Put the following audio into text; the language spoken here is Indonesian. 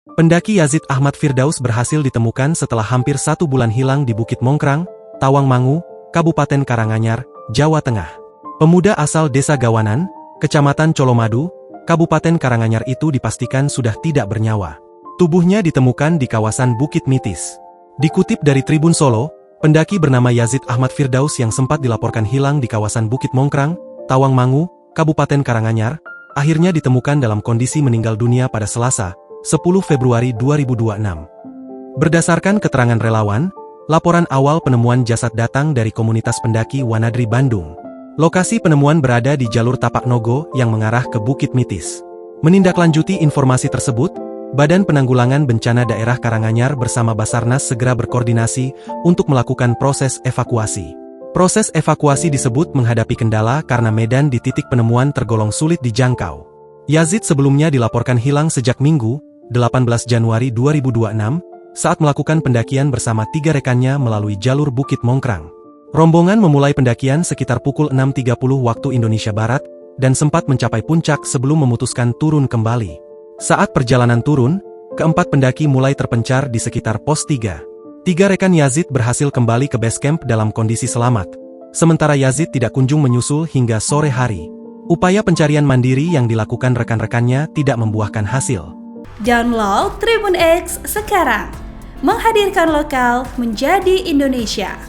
Pendaki Yazid Ahmad Firdaus berhasil ditemukan setelah hampir 1 bulan hilang di Bukit Mongkrang, Tawangmangu, Kabupaten Karanganyar, Jawa Tengah. Pemuda asal Desa Gawanan, Kecamatan Colomadu, Kabupaten Karanganyar itu dipastikan sudah tidak bernyawa. Tubuhnya ditemukan di kawasan Bukit Mitis. Dikutip dari Tribun Solo, pendaki bernama Yazid Ahmad Firdaus yang sempat dilaporkan hilang di kawasan Bukit Mongkrang, Tawangmangu, Kabupaten Karanganyar, akhirnya ditemukan dalam kondisi meninggal dunia pada Selasa, 10 Februari 2026. Berdasarkan keterangan relawan, laporan awal penemuan jasad datang dari komunitas pendaki Wanadri Bandung. Lokasi penemuan berada di jalur Tapak Nogo yang mengarah ke Bukit Mitis. Menindaklanjuti informasi tersebut, Badan Penanggulangan Bencana Daerah Karanganyar bersama Basarnas segera berkoordinasi untuk melakukan proses evakuasi. Proses evakuasi disebut menghadapi kendala karena medan di titik penemuan tergolong sulit dijangkau. Yazid sebelumnya dilaporkan hilang sejak Minggu, 18 Januari 2026, saat melakukan pendakian bersama 3 rekannya melalui jalur Bukit Mongkrang. Rombongan memulai pendakian sekitar pukul 6.30 waktu Indonesia Barat, dan sempat mencapai puncak sebelum memutuskan turun kembali. Saat perjalanan turun, keempat pendaki mulai terpencar di sekitar pos 3. 3 rekan Yazid berhasil kembali ke base camp dalam kondisi selamat, sementara Yazid tidak kunjung menyusul hingga sore hari. Upaya pencarian mandiri yang dilakukan rekan-rekannya tidak membuahkan hasil. Download Tribun X sekarang, menghadirkan lokal menjadi Indonesia.